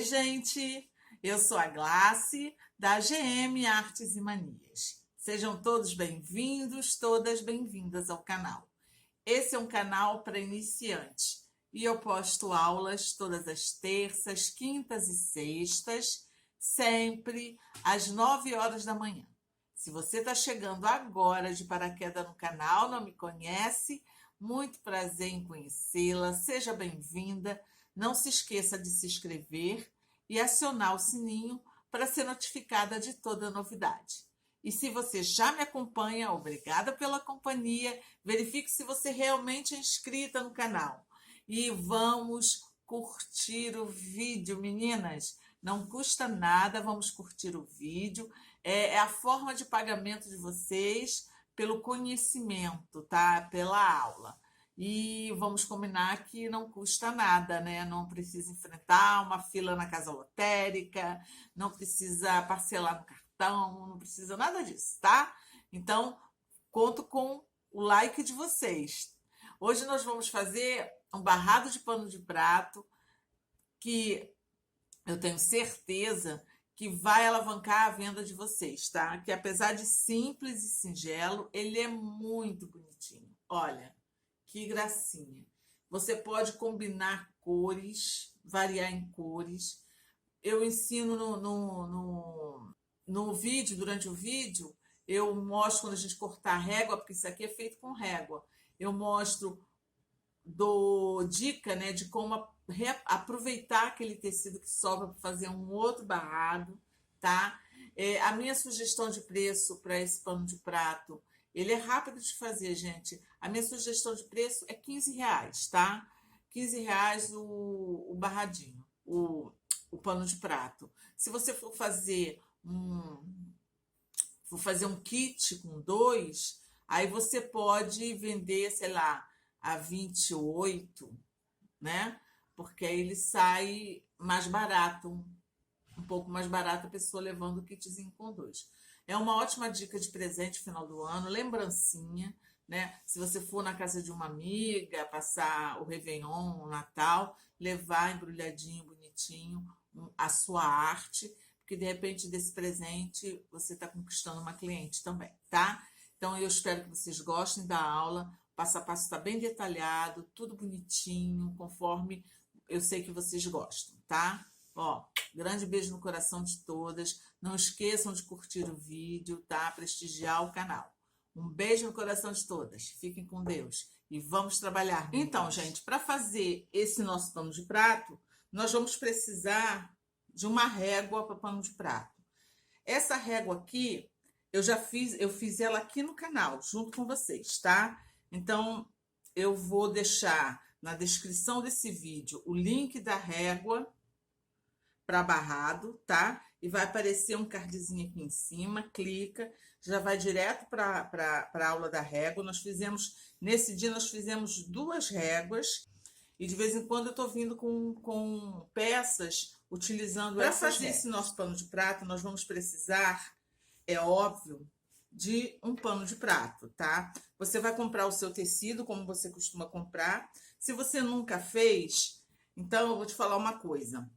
Gente, eu sou a Glace, da GM Artes e Manias. Sejam todos bem-vindos, todas bem-vindas ao canal. Esse é um canal para iniciantes e eu posto aulas todas as terças, quintas e sextas, sempre às 9 horas da manhã. Se você está chegando agora de paraquedas no canal, não me conhece, muito prazer em conhecê-la, seja bem-vinda. Não se esqueça de se inscrever e acionar o sininho para ser notificada de toda novidade. E se você já me acompanha, obrigada pela companhia. Verifique se você realmente é inscrita no canal. E vamos curtir o vídeo, meninas. Não custa nada, vamos curtir o vídeo. É a forma de pagamento de vocês pelo conhecimento, tá? Pela aula. E vamos combinar que não custa nada, né? Não precisa enfrentar uma fila na casa lotérica, não precisa parcelar no cartão, não precisa nada disso, tá? Então, conto com o like de vocês. Hoje nós vamos fazer um barrado de pano de prato que eu tenho certeza que vai alavancar a venda de vocês, tá? Que apesar de simples e singelo, ele é muito bonitinho. Olha, que gracinha. Você pode combinar cores, variar em cores. Eu ensino no vídeo, durante o vídeo, eu mostro quando a gente cortar a régua, porque isso aqui é feito com régua. Eu mostro, dou dica, né, de como aproveitar aquele tecido que sobra para fazer um outro barrado, tá? A minha sugestão de preço para esse pano de prato, ele é rápido de fazer, gente. A minha sugestão de preço é R$15, tá? R$15 o barradinho, o pano de prato. Se você for fazer um kit com 2, aí você pode vender, sei lá, a 28, né? Porque aí ele sai mais barato, um pouco mais barato a pessoa levando o kitzinho com 2. É uma ótima dica de presente final do ano, lembrancinha, né? Se você for na casa de uma amiga, passar o Réveillon, o Natal, levar embrulhadinho, bonitinho, a sua arte, porque de repente desse presente você está conquistando uma cliente também, tá? Então eu espero que vocês gostem da aula, o passo a passo está bem detalhado, tudo bonitinho, conforme eu sei que vocês gostam, tá? Ó, grande beijo no coração de todas. Não esqueçam de curtir o vídeo, tá? Prestigiar o canal. Um beijo no coração de todas. Fiquem com Deus e vamos trabalhar. Então, gente, para fazer esse nosso pano de prato, nós vamos precisar de uma régua para pano de prato. Essa régua aqui, eu fiz ela aqui no canal, junto com vocês, tá? Então, eu vou deixar na descrição desse vídeo o link da régua para barrado, tá? E vai aparecer um cardzinho aqui em cima, clica, já vai direto para a aula da régua. Nesse dia nós fizemos 2 réguas e de vez em quando eu tô vindo com peças utilizando essas réguas. Para fazer esse nosso pano de prato, nós vamos precisar, é óbvio, de um pano de prato, tá? Você vai comprar o seu tecido, como você costuma comprar. Se você nunca fez, então eu vou te falar uma coisa.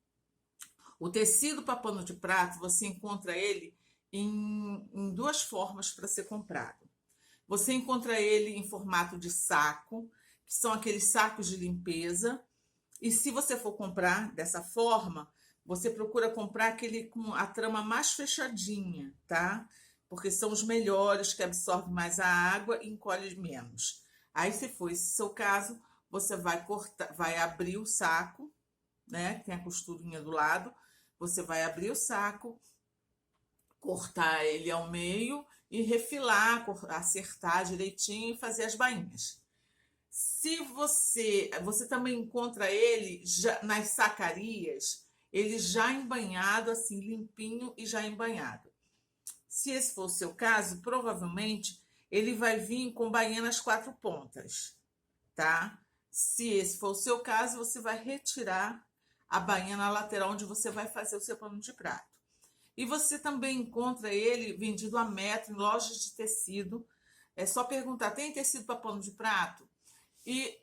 O tecido para pano de prato, você encontra ele em 2 formas para ser comprado. Você encontra ele em formato de saco, que são aqueles sacos de limpeza. E se você for comprar dessa forma, você procura comprar aquele com a trama mais fechadinha, tá? Porque são os melhores, que absorvem mais a água e encolhem menos. Aí, se for esse seu caso, você vai abrir o saco, né? Tem a costurinha do lado. Você vai abrir o saco, cortar ele ao meio e refilar, acertar direitinho e fazer as bainhas. Se você também encontra ele já nas sacarias, ele já embanhado, assim, limpinho e já embanhado. Se esse for o seu caso, provavelmente ele vai vir com bainha nas 4 pontas, tá? Se esse for o seu caso, você vai retirar a bainha na lateral onde você vai fazer o seu pano de prato. E você também encontra ele vendido a metro em lojas de tecido. É só perguntar, tem tecido para pano de prato? E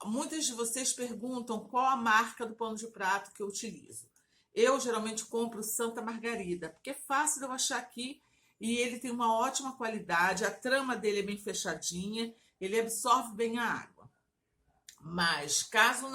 muitas de vocês perguntam qual a marca do pano de prato que eu utilizo. Eu geralmente compro Santa Margarida, porque é fácil de eu achar aqui e ele tem uma ótima qualidade, a trama dele é bem fechadinha, ele absorve bem a água. Mas caso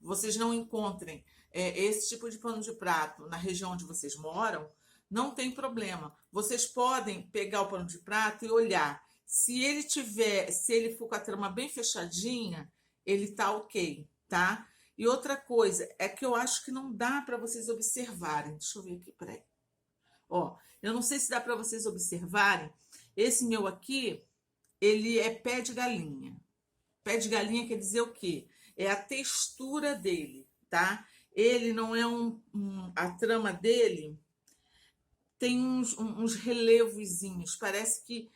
vocês não encontrem esse tipo de pano de prato na região onde vocês moram, não tem problema. Vocês podem pegar o pano de prato e olhar. Se ele for com a trama bem fechadinha, ele tá ok, tá? E outra coisa é que eu acho que não dá para vocês observarem. Deixa eu ver aqui, peraí. Ó, eu não sei se dá para vocês observarem. Esse meu aqui, ele é pé de galinha. Pé de galinha quer dizer o quê? É a textura dele, tá? Ele não é a trama dele tem uns relevozinhos. Parece que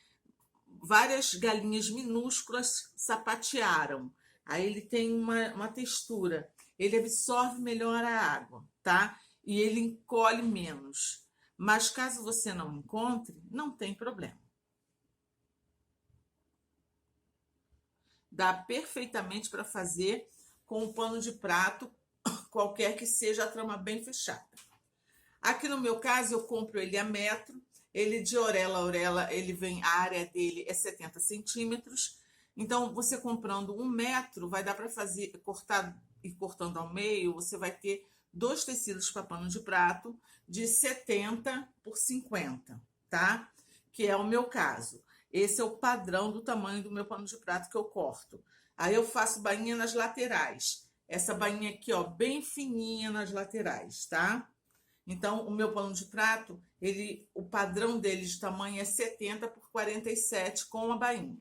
várias galinhas minúsculas sapatearam. Aí ele tem uma textura. Ele absorve melhor a água, tá? E ele encolhe menos. Mas caso você não encontre, não tem problema. Dá perfeitamente para fazer com um pano de prato, qualquer que seja a trama bem fechada. Aqui no meu caso, eu compro ele a metro. Ele de orelha a orelha, a área dele é 70 centímetros. Então, você comprando 1 metro, vai dar para fazer, cortando ao meio, você vai ter 2 tecidos para pano de prato de 70 por 50, tá? Que é o meu caso. Esse é o padrão do tamanho do meu pano de prato que eu corto. Aí eu faço bainha nas laterais. Essa bainha aqui, ó, bem fininha nas laterais, tá? Então, o meu pano de prato, o padrão dele de tamanho é 70 por 47 com a bainha.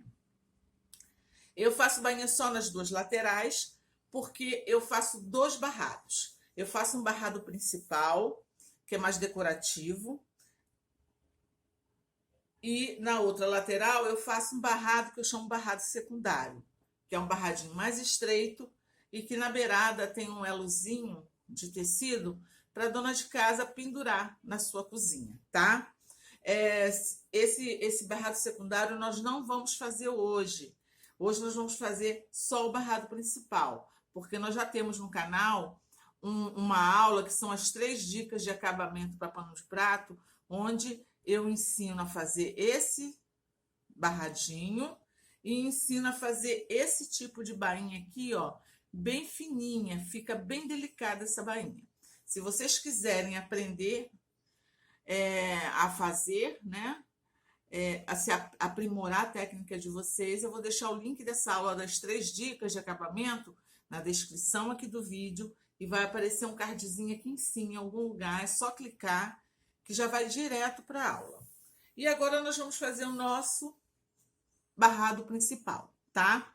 Eu faço bainha só nas 2 laterais, porque eu faço 2 barrados. Eu faço um barrado principal, que é mais decorativo, e na outra lateral eu faço um barrado que eu chamo barrado secundário, que é um barradinho mais estreito e que na beirada tem um elozinho de tecido para a dona de casa pendurar na sua cozinha, tá? Esse barrado secundário nós não vamos fazer hoje. Hoje nós vamos fazer só o barrado principal, porque nós já temos no canal uma aula que são as 3 dicas de acabamento para pano de prato, onde eu ensino a fazer esse barradinho e ensino a fazer esse tipo de bainha aqui, ó, bem fininha, fica bem delicada essa bainha. Se vocês quiserem aprender a fazer, né, a se aprimorar a técnica de vocês, eu vou deixar o link dessa aula das 3 dicas de acabamento na descrição aqui do vídeo e vai aparecer um cardzinho aqui em cima, em algum lugar, é só clicar que já vai direto para a aula. E agora nós vamos fazer o nosso barrado principal, tá?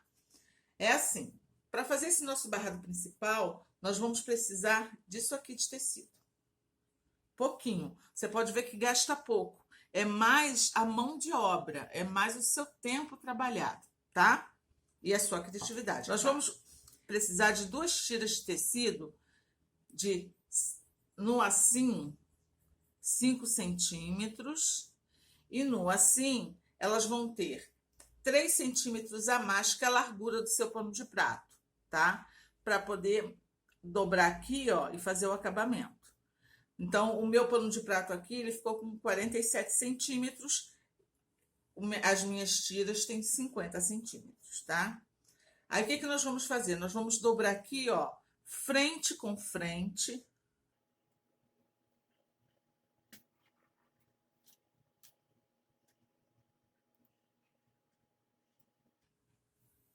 É assim, para fazer esse nosso barrado principal, nós vamos precisar disso aqui de tecido. Pouquinho. Você pode ver que gasta pouco. É mais a mão de obra, é mais o seu tempo trabalhado, tá? E a sua criatividade. Nós vamos precisar de 2 tiras de tecido no assim 5 centímetros e no assim elas vão ter 3 centímetros a mais que a largura do seu pano de prato, tá? Para poder dobrar aqui, ó, e fazer o acabamento. Então, o meu pano de prato aqui, ele ficou com 47 centímetros. As minhas tiras têm 50 centímetros, tá? Aí, o que nós vamos fazer? Nós vamos dobrar aqui, ó, frente com frente.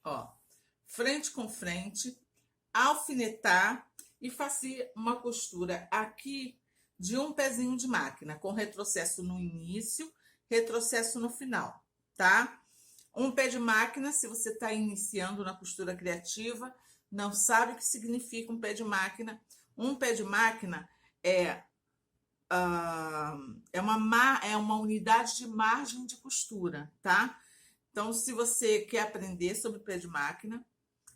Ó, frente com frente, alfinetar e fazer uma costura aqui de um pezinho de máquina, com retrocesso no início, retrocesso no final, tá? Um pé de máquina, se você está iniciando na costura criativa, não sabe o que significa um pé de máquina. Um pé de máquina é uma unidade de margem de costura, tá? Então, se você quer aprender sobre pé de máquina,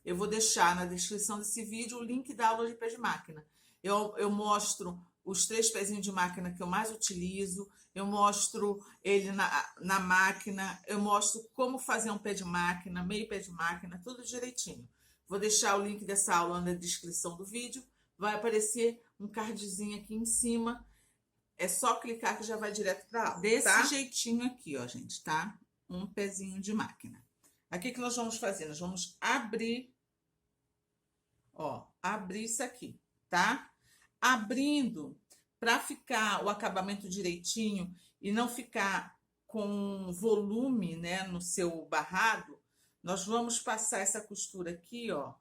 eu vou deixar na descrição desse vídeo o link da aula de pé de máquina. Eu mostro os 3 pezinhos de máquina que eu mais utilizo, eu mostro ele na máquina, eu mostro como fazer um pé de máquina, meio pé de máquina, tudo direitinho. Vou deixar o link dessa aula na descrição do vídeo, vai aparecer um cardzinho aqui em cima. É só clicar que já vai direto para aula, Desse tá? jeitinho aqui, ó, gente, tá? Um pezinho de máquina. Aqui que nós vamos fazer? Nós vamos abrir, ó, abrir isso aqui, tá? Abrindo para ficar o acabamento direitinho e não ficar com volume, né, no seu barrado, nós vamos passar essa costura aqui, ó,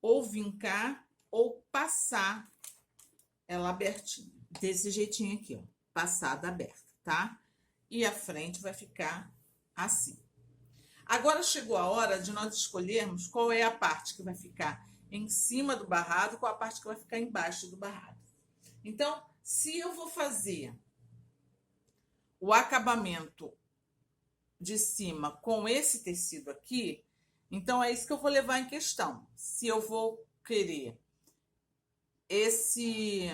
ou vincar ou passar ela abertinha, desse jeitinho aqui, ó, passada aberta, tá? E a frente vai ficar assim. Agora chegou a hora de nós escolhermos qual é a parte que vai ficar em cima do barrado, qual a parte que vai ficar embaixo do barrado. Então, se eu vou fazer o acabamento de cima com esse tecido aqui, então é isso que eu vou levar em questão. Se eu vou querer se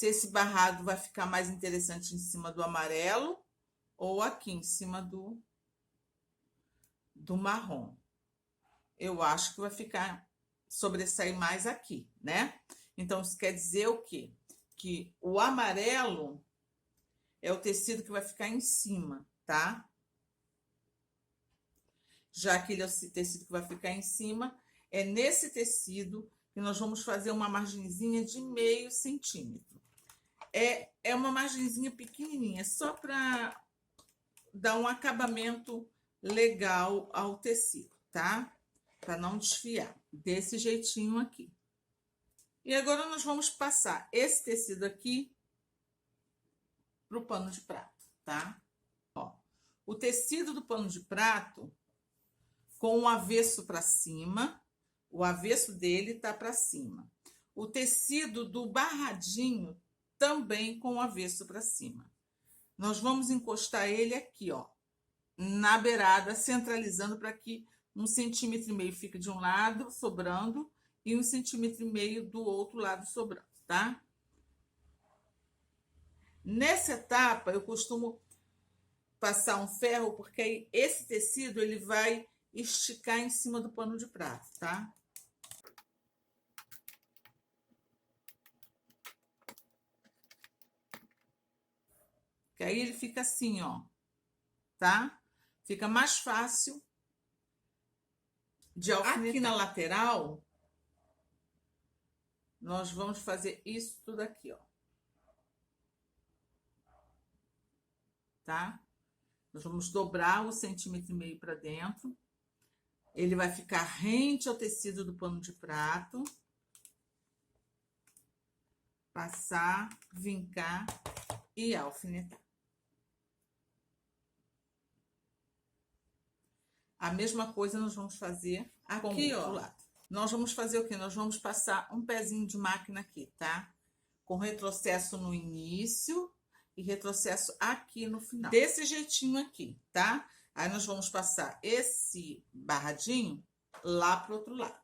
esse barrado vai ficar mais interessante em cima do amarelo ou aqui em cima do marrom. Eu acho que vai ficar, sobressair mais aqui, né? Então, isso quer dizer o quê? Que o amarelo é o tecido que vai ficar em cima, tá? Já que ele é o tecido que vai ficar em cima, é nesse tecido que nós vamos fazer uma margenzinha de meio centímetro. É uma margenzinha pequenininha, só para dar um acabamento legal ao tecido, tá? Para não desfiar, desse jeitinho aqui. E agora nós vamos passar esse tecido aqui pro pano de prato, tá? Ó, o tecido do pano de prato com o avesso para cima, o avesso dele tá para cima. O tecido do barradinho também com o avesso para cima. Nós vamos encostar ele aqui, ó, na beirada, centralizando para que 1,5 centímetros fique de um lado, sobrando, e 1,5 centímetros do outro lado, sobrando, tá? Nessa etapa, eu costumo passar um ferro, porque aí esse tecido, ele vai esticar em cima do pano de prato, tá? Que aí ele fica assim, ó, tá? Fica mais fácil de alfinetar. Aqui na lateral, nós vamos fazer isso tudo aqui, ó. Tá? Nós vamos dobrar 1,5 centímetros para dentro. Ele vai ficar rente ao tecido do pano de prato. Passar, vincar e alfinetar. A mesma coisa nós vamos fazer aqui, ó. Lado. Nós vamos fazer o quê? Nós vamos passar um pezinho de máquina aqui, tá? Com retrocesso no início e retrocesso aqui no final. Desse jeitinho aqui, tá? Aí nós vamos passar esse barradinho lá pro outro lado.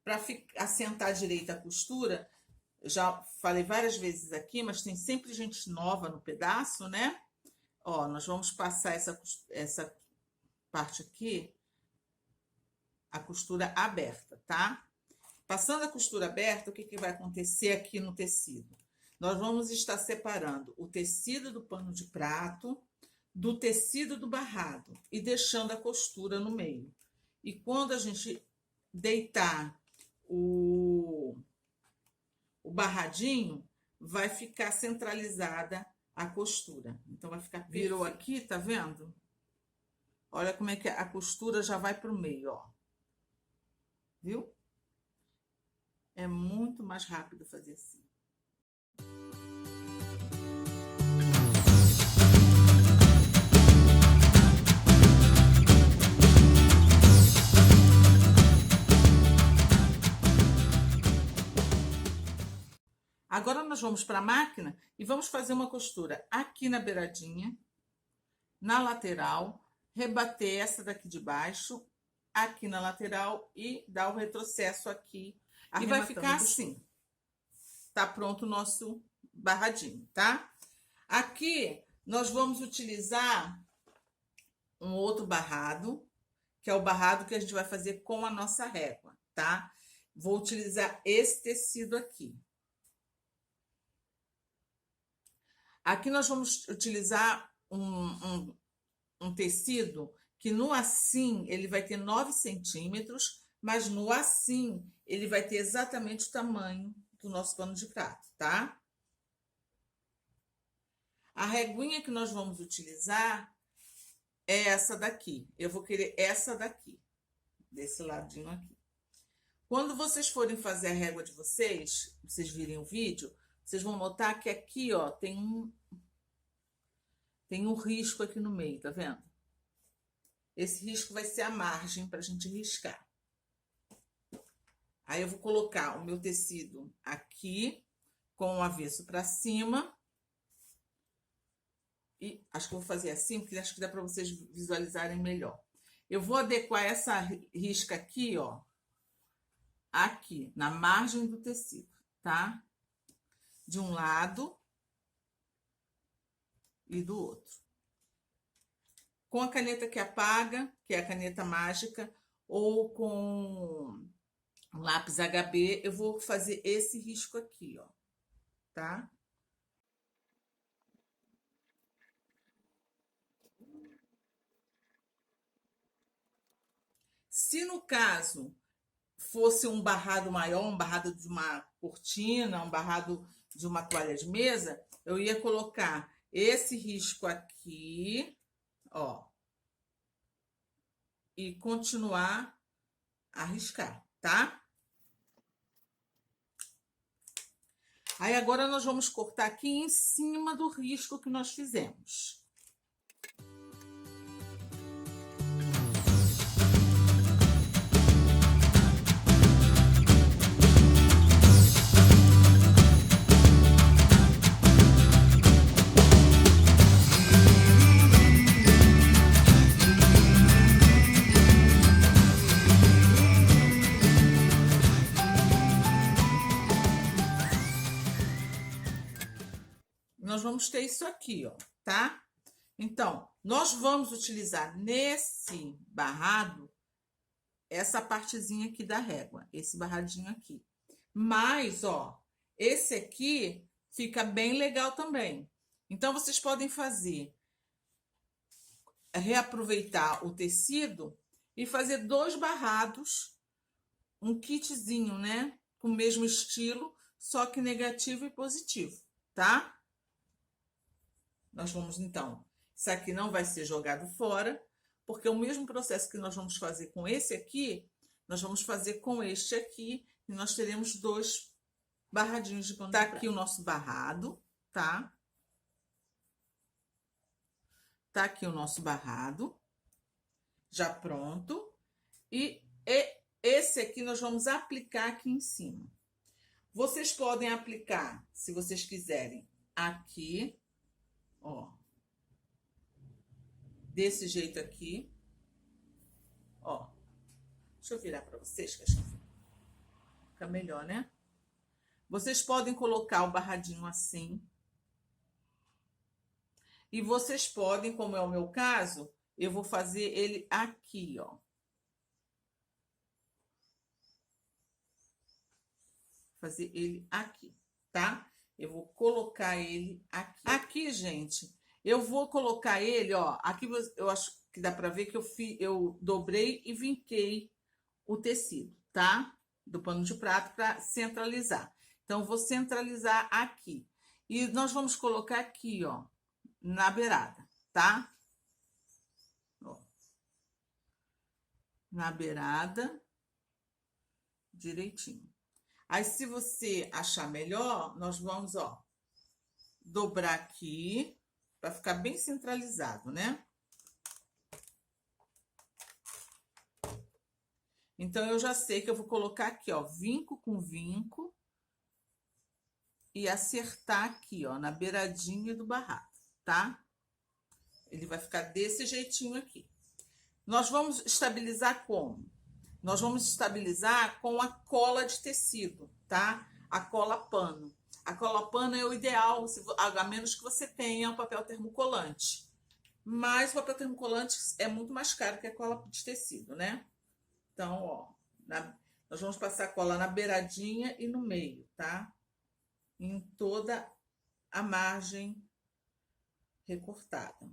Para assentar direito a costura, eu já falei várias vezes aqui, mas tem sempre gente nova no pedaço, né? Ó, nós vamos passar essa parte aqui, a costura aberta, tá? Passando a costura aberta, o que vai acontecer aqui no tecido? Nós vamos estar separando o tecido do pano de prato do tecido do barrado e deixando a costura no meio. E quando a gente deitar o barradinho, vai ficar centralizada a costura. Então, vai ficar... Virou aqui, tá vendo? Olha como é que a costura já vai pro meio, ó. Viu? É muito mais rápido fazer assim. Agora nós vamos para a máquina e vamos fazer uma costura aqui na beiradinha, na lateral, rebater essa daqui de baixo, aqui na lateral e dar o retrocesso aqui. E vai ficar assim. Tá pronto o nosso barradinho, tá? Aqui nós vamos utilizar um outro barrado, que é o barrado que a gente vai fazer com a nossa régua, tá? Vou utilizar esse tecido aqui. Aqui nós vamos utilizar um tecido que no assim ele vai ter 9 centímetros, mas no assim ele vai ter exatamente o tamanho do nosso pano de prato, tá? A reguinha que nós vamos utilizar é essa daqui. Eu vou querer essa daqui, desse ladinho aqui. Quando vocês forem fazer a régua de vocês virem o vídeo, vocês vão notar que aqui, ó, tem um risco aqui no meio, tá vendo? Esse risco vai ser a margem pra gente riscar. Aí eu vou colocar o meu tecido aqui, com o avesso pra cima. E acho que eu vou fazer assim, porque acho que dá para vocês visualizarem melhor. Eu vou adequar essa risca aqui, ó, aqui, na margem do tecido, tá? De um lado e do outro. Com a caneta que apaga, que é a caneta mágica, ou com um lápis HB, eu vou fazer esse risco aqui, ó, tá? Se no caso fosse um barrado maior, um barrado de uma cortina, um barrado de uma toalha de mesa, eu ia colocar esse risco aqui, ó, e continuar a riscar, tá? Aí agora nós vamos cortar aqui em cima do risco que nós fizemos. Nós vamos ter isso aqui, ó, tá? Então, nós vamos utilizar nesse barrado essa partezinha aqui da régua, esse barradinho aqui. Mas, ó, esse aqui fica bem legal também. Então, vocês podem reaproveitar o tecido e fazer 2 barrados, um kitzinho, né? Com o mesmo estilo, só que negativo e positivo, tá? Nós vamos, então, isso aqui não vai ser jogado fora, porque o mesmo processo que nós vamos fazer com esse aqui, nós vamos fazer com este aqui, e nós teremos 2 barradinhos de pano de prato. Tá aqui o nosso barrado, tá? Tá aqui o nosso barrado, já pronto. E esse aqui nós vamos aplicar aqui em cima. Vocês podem aplicar, se vocês quiserem, aqui, ó, desse jeito aqui, ó. Deixa eu virar para vocês, que acho que fica melhor, né? Vocês podem colocar o barradinho assim. E vocês podem, como é o meu caso, eu vou fazer ele aqui, ó. Fazer ele aqui, tá? Eu vou colocar ele aqui. Aqui, gente, eu vou colocar ele, ó. Aqui eu acho que dá pra ver que eu dobrei e vinquei o tecido, tá? Do pano de prato para centralizar. Então, eu vou centralizar aqui. E nós vamos colocar aqui, ó, na beirada, tá? Ó. Na beirada, direitinho. Aí, se você achar melhor, nós vamos, ó, dobrar aqui, para ficar bem centralizado, né? Então, eu já sei que eu vou colocar aqui, ó, vinco com vinco e acertar aqui, ó, na beiradinha do barrado, tá? Ele vai ficar desse jeitinho aqui. Nós vamos estabilizar como? Nós vamos estabilizar com a cola de tecido, tá? A cola pano. A cola pano é o ideal, a menos que você tenha o papel termocolante. Mas o papel termocolante é muito mais caro que a cola de tecido, né? Então, ó, nós vamos passar cola na beiradinha e no meio, tá? Em toda a margem recortada.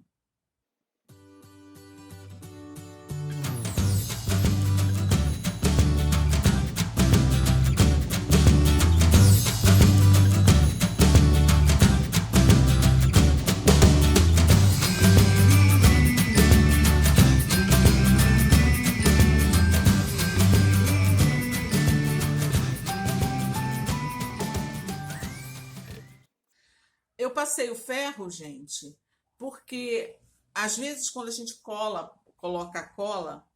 Eu passei o ferro, gente, porque às vezes quando a gente coloca a cola,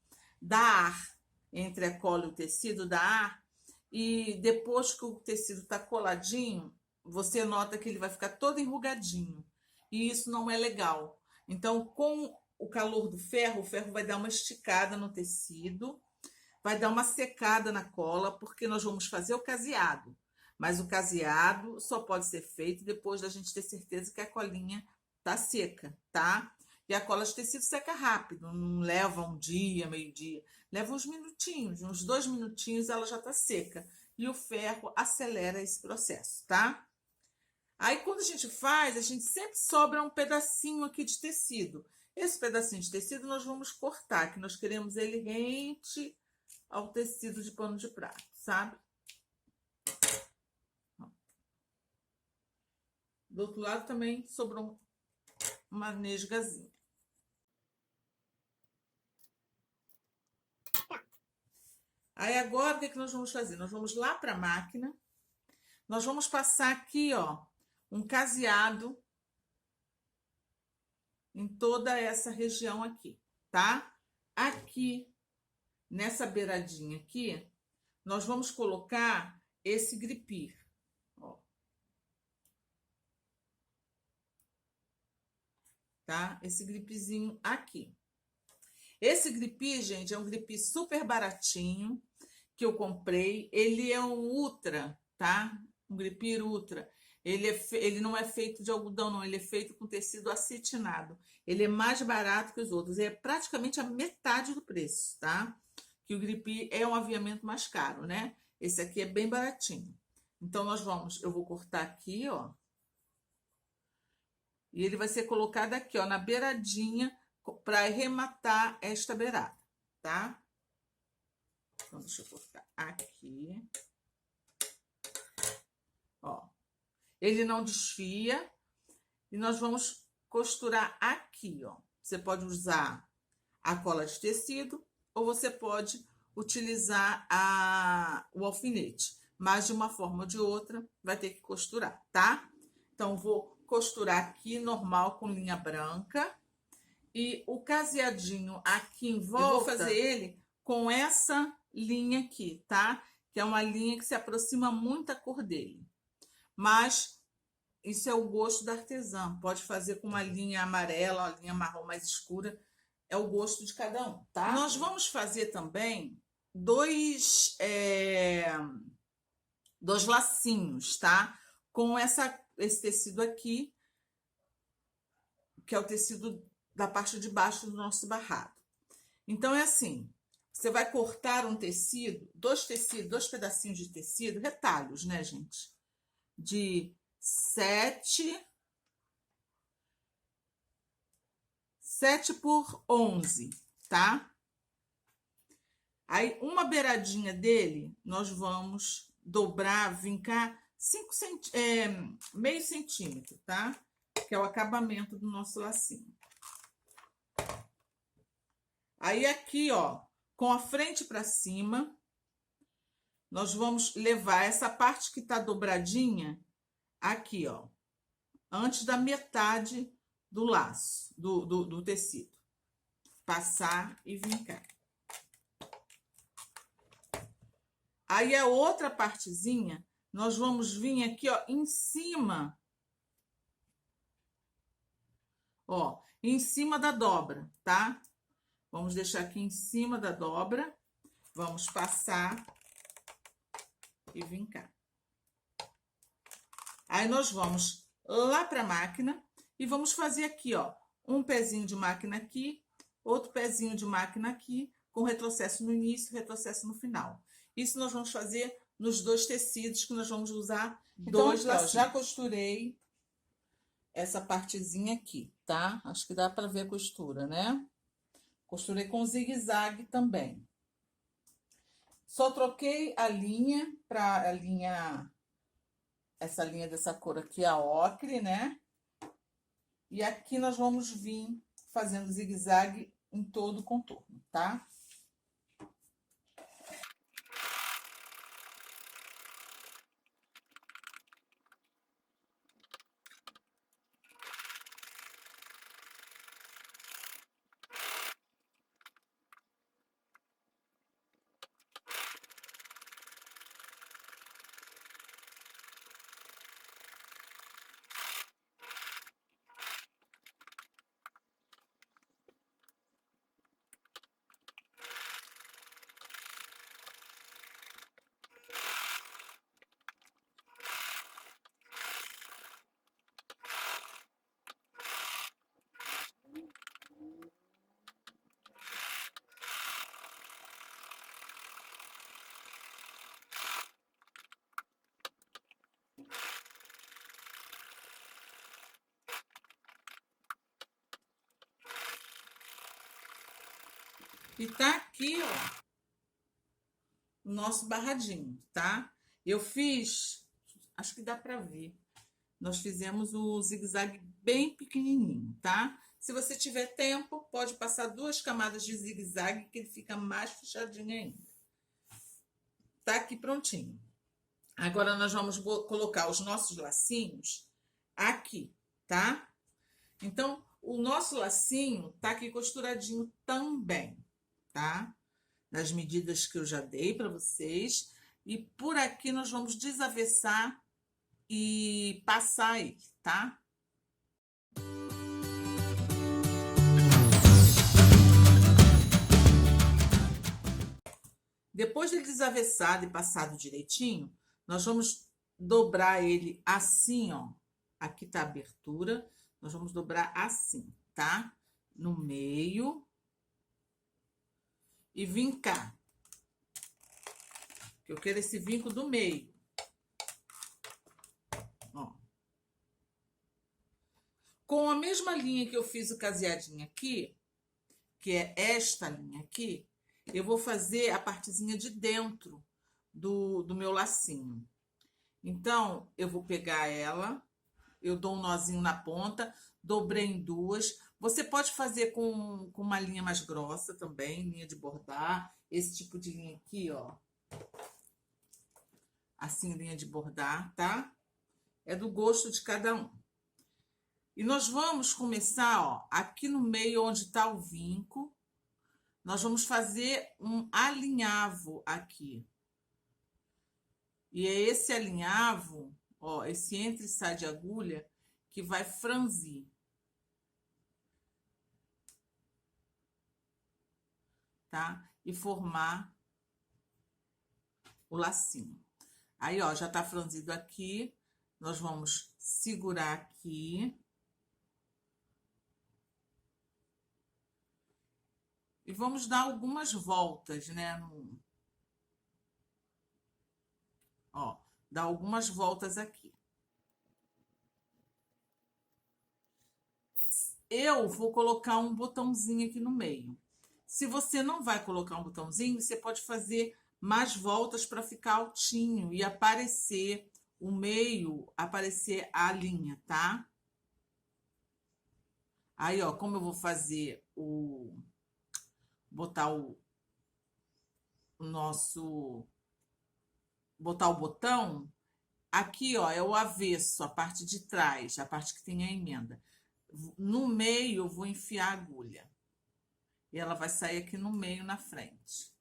dá ar entre a cola e o tecido, dá ar, e depois que o tecido está coladinho, você nota que ele vai ficar todo enrugadinho, e isso não é legal. Então, com o calor do ferro, o ferro vai dar uma esticada no tecido, vai dar uma secada na cola, porque nós vamos fazer o caseado. Mas o caseado só pode ser feito depois da gente ter certeza que a colinha tá seca, tá? E a cola de tecido seca rápido, não leva um dia, meio-dia. Leva uns minutinhos, uns 2 minutinhos ela já tá seca. E o ferro acelera esse processo, tá? Aí quando a gente faz, a gente sempre sobra um pedacinho aqui de tecido. Esse pedacinho de tecido nós vamos cortar, que nós queremos ele rente ao tecido de pano de prato, sabe? Do outro lado também sobrou uma nesgazinha. Aí agora o que nós vamos fazer? Nós vamos lá para a máquina. Nós vamos passar aqui, ó, um caseado em toda essa região aqui, tá? Aqui, nessa beiradinha aqui, nós vamos colocar esse gripir. Tá? Esse gripezinho aqui. Esse gripe, gente, é um gripe super baratinho que eu comprei. Ele é um ultra, tá? Um gripir ultra. Ele não é feito de algodão, não. Ele é feito com tecido acetinado. Ele é mais barato que os outros. É praticamente a metade do preço, tá? Que o gripir é um aviamento mais caro, né? Esse aqui é bem baratinho. Então, eu vou cortar aqui, ó. E ele vai ser colocado aqui, ó, na beiradinha, para arrematar esta beirada, tá? Então, deixa eu cortar aqui. Ó. Ele não desfia. E nós vamos costurar aqui, ó. Você pode usar a cola de tecido ou você pode utilizar o alfinete. Mas de uma forma ou de outra, vai ter que costurar, tá? Então, vou costurar aqui normal com linha branca e o caseadinho aqui em volta, eu vou fazer ele com essa linha aqui, tá? Que é uma linha que se aproxima muito da cor dele. Mas isso é o gosto da artesã. Pode fazer com uma linha amarela, uma linha marrom mais escura. É o gosto de cada um, tá? Nós vamos fazer também dois lacinhos, tá? Com esse tecido aqui, que é o tecido da parte de baixo do nosso barrado. Então, é assim, você vai cortar um tecido, dois pedacinhos de tecido, retalhos, né, gente? De 7 por 11, tá? Aí, uma beiradinha dele, nós vamos dobrar, vincar meio centímetro, tá? Que é o acabamento do nosso lacinho. Aí aqui, ó, com a frente para cima, nós vamos levar essa parte que tá dobradinha aqui, ó, antes da metade do laço, do tecido. Passar e vincar. Aí a outra partezinha, nós vamos vir aqui, ó, em cima. Ó, em cima da dobra, tá? Vamos deixar aqui em cima da dobra. Vamos passar e vincar. Aí nós vamos lá para a máquina e vamos fazer aqui, ó, um pezinho de máquina aqui, outro pezinho de máquina aqui, com retrocesso no início, retrocesso no final. Isso nós vamos fazer nos dois tecidos que nós vamos usar dois lacinhos. Já costurei essa partezinha aqui, tá? Acho que dá para ver a costura, né? Costurei com zigue-zague também. Só troquei a linha para a linha, essa linha dessa cor aqui, a ocre, né? E aqui nós vamos vir fazendo zigue-zague em todo o contorno, tá? E tá aqui, ó, o nosso barradinho, tá? Eu fiz, acho que dá pra ver. Nós fizemos o zigue-zague bem pequenininho, tá? Se você tiver tempo, pode passar 2 camadas de zigue-zague, que ele fica mais fechadinho ainda. Tá aqui prontinho. Agora, nós vamos colocar os nossos lacinhos aqui, tá? Então, o nosso lacinho tá aqui costuradinho também, tá? Nas medidas que eu já dei para vocês. E por aqui nós vamos desavessar e passar ele, tá? Depois de desavessado e passado direitinho, nós vamos dobrar ele assim, ó. Aqui tá a abertura, nós vamos dobrar assim, tá? No meio. E vincar. Eu quero esse vinco do meio. Ó. Com a mesma linha que eu fiz o caseadinho aqui, que é esta linha aqui, eu vou fazer a partezinha de dentro do meu lacinho. Então, eu vou pegar ela, eu dou um nozinho na ponta, dobrei em 2. Você pode fazer com uma linha mais grossa também, linha de bordar. Esse tipo de linha aqui, ó. Assim, linha de bordar, tá? É do gosto de cada um. E nós vamos começar, ó, aqui no meio onde tá o vinco. Nós vamos fazer um alinhavo aqui. E é esse alinhavo, ó, esse entra e sai de agulha, que vai franzir. Tá? E formar o lacinho. Aí, ó, já tá franzido aqui. Nós vamos segurar aqui. E vamos dar algumas voltas, né? Ó, dar algumas voltas aqui. Eu vou colocar um botãozinho aqui no meio. Se você não vai colocar um botãozinho, você pode fazer mais voltas para ficar altinho e aparecer o meio, aparecer a linha, tá? Aí, ó, como eu vou fazer botar o botão, aqui, ó, é o avesso, a parte de trás, a parte que tem a emenda. No meio, eu vou enfiar a agulha. E ela vai sair aqui no meio, na frente.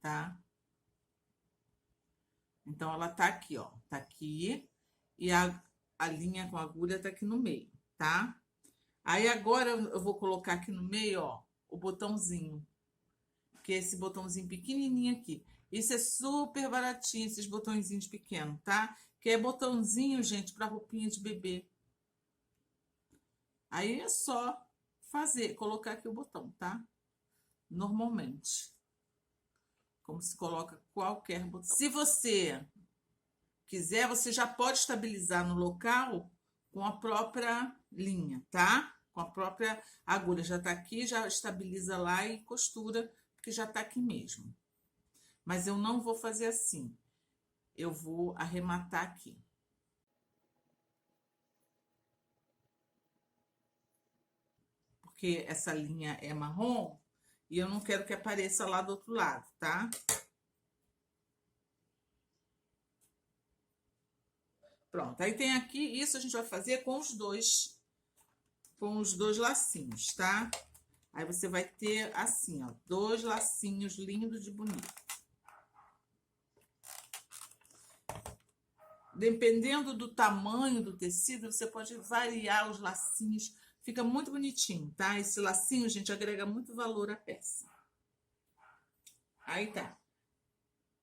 Tá? Então, ela tá aqui, ó. Tá aqui. E a linha com a agulha tá aqui no meio, tá? Aí, agora, eu vou colocar aqui no meio, ó, o botãozinho. Que é esse botãozinho pequenininho aqui. Isso é super baratinho, esses botõezinhos pequenos, tá? Que é botãozinho, gente, para roupinha de bebê. Aí é só fazer, colocar aqui o botão, tá? Normalmente. Como se coloca qualquer botão. Se você quiser, você já pode estabilizar no local com a própria linha, tá? Com a própria agulha. Já tá aqui, já estabiliza lá e costura, porque já tá aqui mesmo. Mas eu não vou fazer assim. Eu vou arrematar aqui. Porque essa linha é marrom e eu não quero que apareça lá do outro lado, tá? Pronto, aí tem aqui, isso a gente vai fazer com os dois lacinhos, tá? Aí você vai ter assim, ó, 2 lacinhos lindos de bonito. Dependendo do tamanho do tecido, você pode variar os lacinhos, fica muito bonitinho, tá? Esse lacinho, gente, agrega muito valor à peça. Aí tá.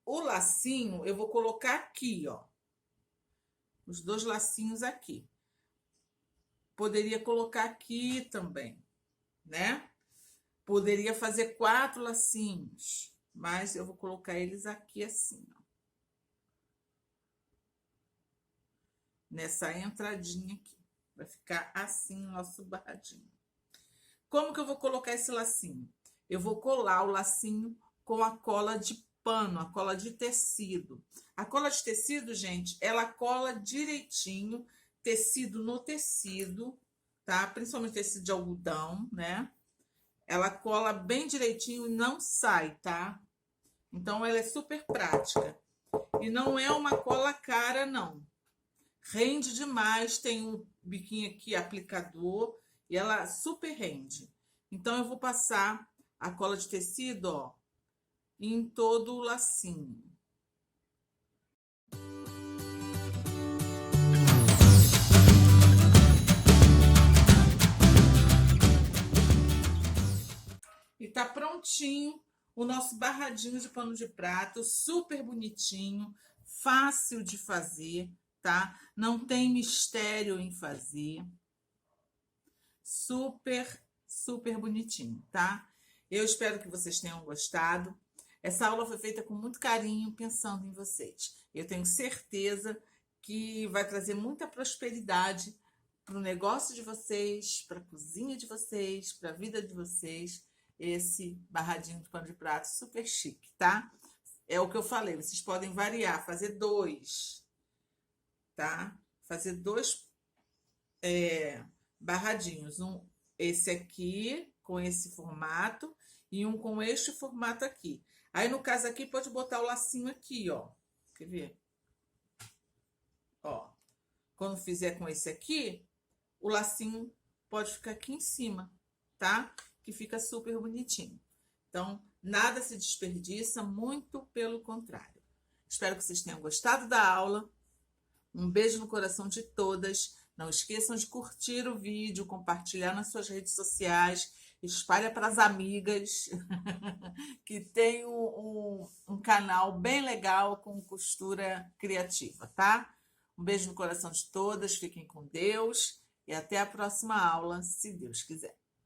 O lacinho, eu vou colocar aqui, ó. Os 2 lacinhos aqui. Poderia colocar aqui também, né? Poderia fazer 4 lacinhos, mas eu vou colocar eles aqui assim, ó. Nessa entradinha aqui. Vai ficar assim o nosso barradinho. Como que eu vou colocar esse lacinho? Eu vou colar o lacinho com a cola de pano, a cola de tecido. A cola de tecido, gente, ela cola direitinho, tecido no tecido, tá? Principalmente tecido de algodão, né? Ela cola bem direitinho e não sai, tá? Então, ela é super prática. E não é uma cola cara, não. Rende demais, tem um biquinho aqui, aplicador, e ela super rende. Então, eu vou passar a cola de tecido, ó, em todo o lacinho. E tá prontinho o nosso barradinho de pano de prato, super bonitinho, fácil de fazer, tá? Não tem mistério em fazer. Super, super bonitinho, tá? Eu espero que vocês tenham gostado. Essa aula foi feita com muito carinho, pensando em vocês. Eu tenho certeza que vai trazer muita prosperidade para o negócio de vocês, para a cozinha de vocês, para a vida de vocês, esse barradinho de pano de prato super chique, tá? É o que eu falei, vocês podem variar, fazer 2, tá? Fazer 2 barradinhos, esse aqui com esse formato e um com este formato aqui. Aí, no caso aqui, pode botar o lacinho aqui, ó. Quer ver? Ó. Quando fizer com esse aqui, o lacinho pode ficar aqui em cima, tá? Que fica super bonitinho. Então, nada se desperdiça, muito pelo contrário. Espero que vocês tenham gostado da aula. Um beijo no coração de todas. Não esqueçam de curtir o vídeo, compartilhar nas suas redes sociais, espalha para as amigas que tem um canal bem legal com costura criativa, tá? Um beijo no coração de todas, fiquem com Deus e até a próxima aula, se Deus quiser.